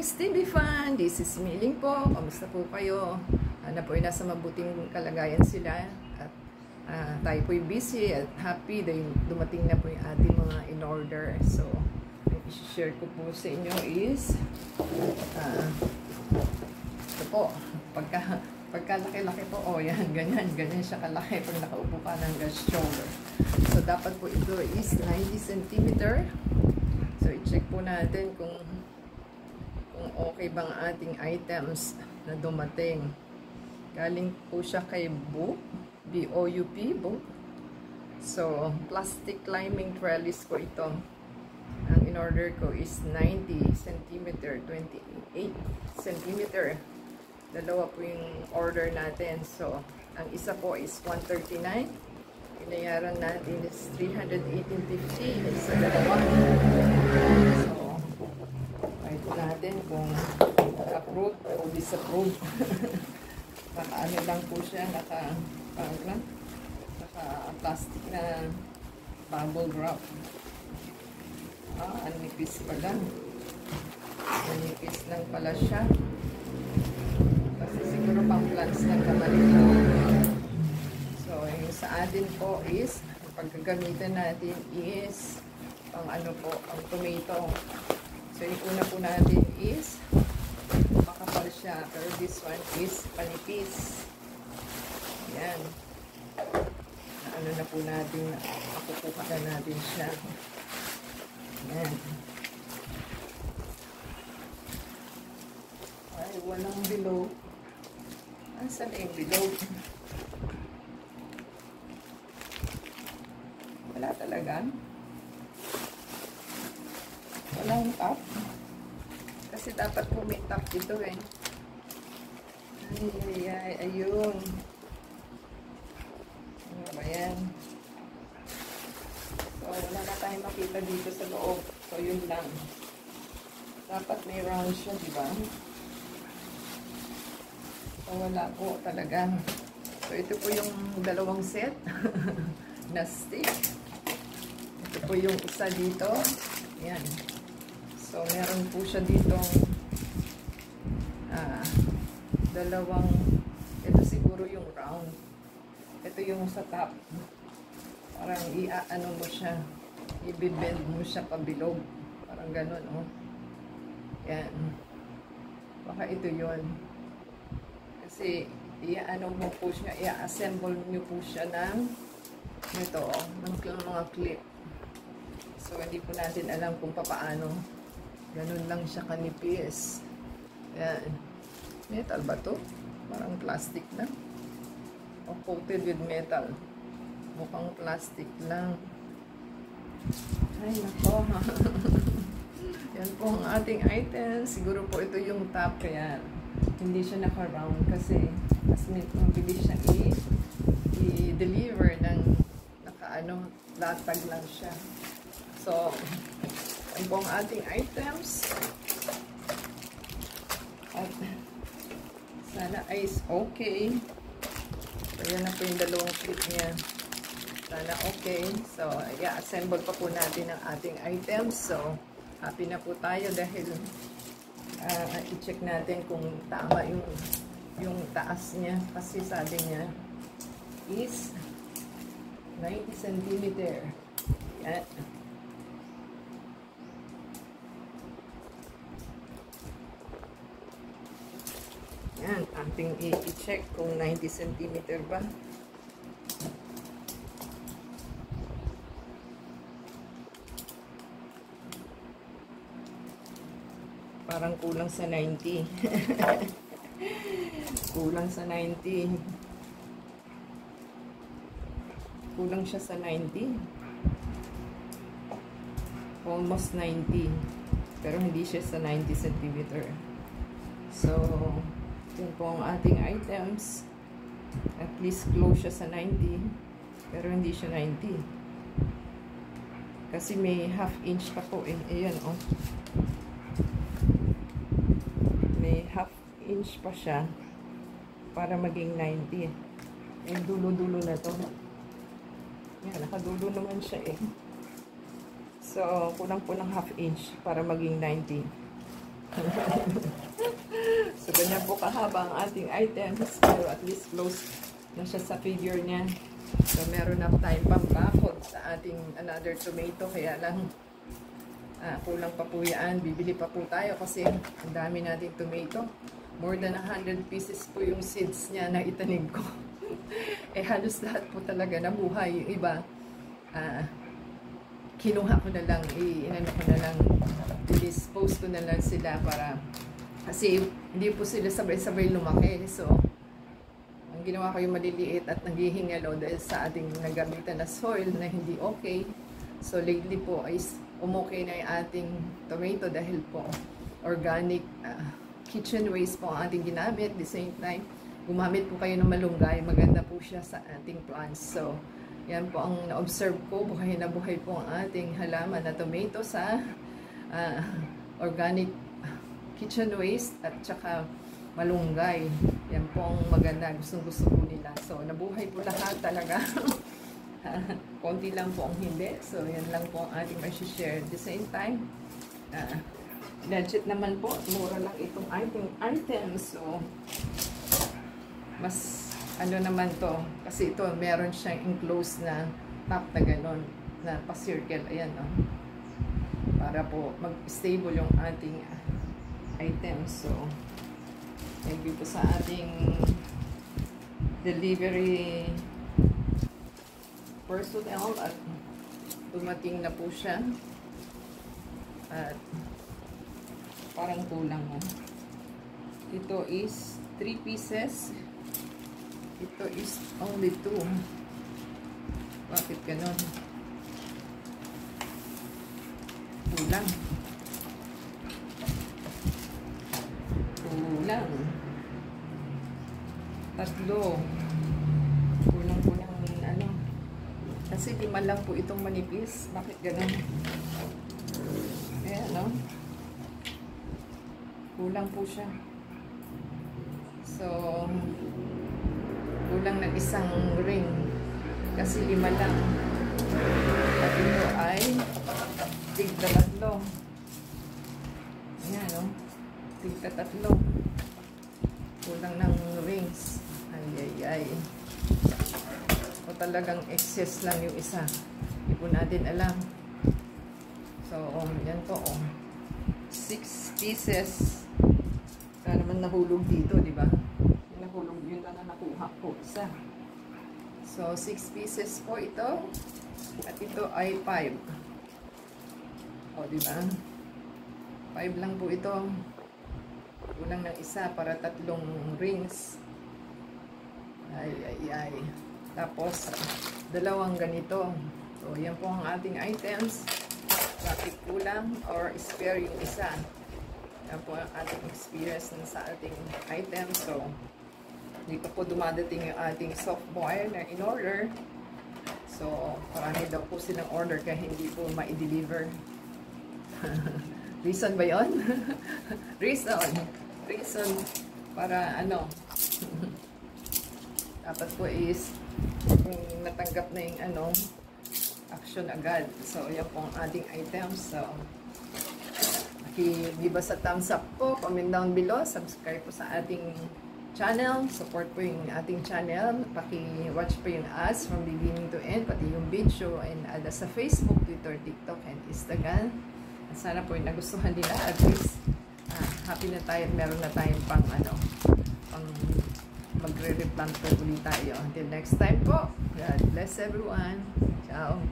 Miss TV Fan, this is Miling po. Kamusta po kayo? Na po ay nasa mabuting kalagayan sila at tayo po ay busy at happy dahil dumating na po yung ating mga in order. So, ang i-share ko po sa inyo is ito po, pagka-laki-laki po, yan, ganyan siya kalaki pag nakaupo ka ng shoulder. So, dapat po ito is 90 cm. So, i-check po natin kung okay bang ating items na dumating. Galing po siya kay Book, B-O-U-P, Book. So, plastic climbing trellis ko ito. Ang in-order ko is 90 cm, 28 cm. Dalawa po yung order natin. So, ang isa po is 139. Binayaran natin is 318.50 sa dalawa. So, ito natin kung approve o disapprove. Naka-ano lang po siya, naka-plastic na bubble wrap. Ang nipis pala. Ang nipis lang pala siya. Kasi siguro pang plants lang kamali. So, yung sa atin po is, pagkagamitan natin is, pang ano po, ang tomato. So, yung una po natin is makapal siya. Pero this one is panipis. Yan. Ano na po natin, makukuha na natin siya. Yan. Ay, walang bilog. Saan na yung bilog? Wala talaga. Walang top. Kasi dapat po may top dito eh. Ay, ayun. Ano ba yan? So, wala na tayong makita dito sa loob. So, yun lang. Dapat may round siya, di ba? So, wala po talaga. So, ito po yung dalawang set na stick. Ito po yung isa dito. Yan. So, meron po siya ditong dalawang, ito siguro yung round. Ito yung sa top. Parang i-ano mo siya, i-bend mo siya pabilog. Parang ganun, oh. Yan. Baka ito yun. Kasi, i-ano mo po siya, i-assemble nyo po siya ng ito, oh, ng mga clip. So, hindi po natin alam kung paano. Ganun lang siya kanipis. Yan. Metal ba to? Parang plastic na. O coated with metal. Mukhang plastic lang. Ay, nako. Yan po ang ating item. Siguro po ito yung top. Kaya hindi siya naka-round. Kasi mas mabilis siya i-deliver ng naka-ano, latag lang siya. So, yan po ang ating items. At sana ay okay. So, yan na po yung dalawang clip niya. Sana okay. So, i-assemble pa po natin ang ating items. So, happy na po tayo dahil i-check natin kung tama yung taas niya. Kasi sabi niya is 90 cm. Yan. Yan, ating i-check kung 90 cm ba. Parang kulang sa 90. Kulang sa 90. Kulang siya sa 90. Almost 90. Pero hindi siya sa 90 cm. So, yun po ang ating items. At least close siya sa 90. Pero hindi siya 90. Kasi may half inch pa po. Ayan, oh. May half inch pa siya para maging 90. Yung dulo-dulo na to. Yan, nakadulo naman siya eh. So, kulang po ng half inch para maging 90. So, ganyan po kahaba ang ating items. Pero at least close na siya sa figure niya. So, meron na tayong pambakod sa ating another tomato. Kaya lang, kulang pa po yan. Bibili pa po tayo kasi ang dami nating tomato. More than 100 pieces po yung seeds niya na itanim ko. Halos lahat po talaga nabuhay. Yung iba, kinuha ko na lang, i-dispose ko na lang sila para, kasi hindi po sila sabay-sabay lumaki. So, ang ginawa ko yung maliliit at naghihingalo dahil sa ating nagamitan na soil na hindi okay. So, lately po ay umokay na yung ating tomato dahil po organic kitchen waste po ang ating ginamit. At the same time, gumamit po kayo ng malunggay. Maganda po siya sa ating plants. So, yan po ang na-observe ko. Buhay na buhay po ang ating halaman na tomato sa organic kitchen waste at saka malunggay. Yan po ang maganda. Gustong-gusto po nila. So, nabuhay po lahat talaga. Konti lang po ang hindi. So, yan lang po ang ating share. At the same time, legit naman po. Mura lang itong item. So, mas ano naman to. Kasi ito, meron siyang enclosed na top na ganon. Na pa-circle. Ayan, no? Para po mag-stable yung ating items. So, thank you po sa ating delivery personnel at dumating na po siya. At parang kulang mo. Ito is 3 pieces. Ito is only 2. Bakit ganon? Kulang. Kulang. 3. Kulang po ng ano. Kasi 5 lang po itong manipis. Bakit ganon? Ayan, no? Kulang po siya. So, kulang ng isang ring. Kasi 5 lang. At ito ay tig-3. Ayan, no? Tig-3. Kulang ng rings. Ay. O talagang excess lang yung isa. Hindi po natin alam. So, yan po, 6 pieces. Kaya naman nahulog dito, di ba? Nahulog yun na nakuha po isa. So, 6 pieces po ito. At ito ay 5. O, di ba? 5 lang po ito. Kulang ng isa para 3 rings. Ay. Tapos, 2 ganito. So, yan po ang ating items. Bakit kulang or spare yung isa. Yan po ang ating experience sa ating items. So, hindi pa po dumadating yung ating soft boil na in-order. So, marami daw po silang order kaya hindi po ma-deliver. Reason ba yun? Reason para ano? Dapat po is kung natanggap na yung ano, action agad. So, yan po ang ating items. So, give us a thumbs up po, comment down below, subscribe po sa ating channel, support po yung ating channel, paki-watch po yung ads from beginning to end, pati yung video, and add us sa Facebook, Twitter, TikTok, and Instagram. At sana po yung nagustuhan nila, at least happy na tayo, meron na tayong pang magre-replant po ulit tayo. Until next time po, God bless everyone. Ciao.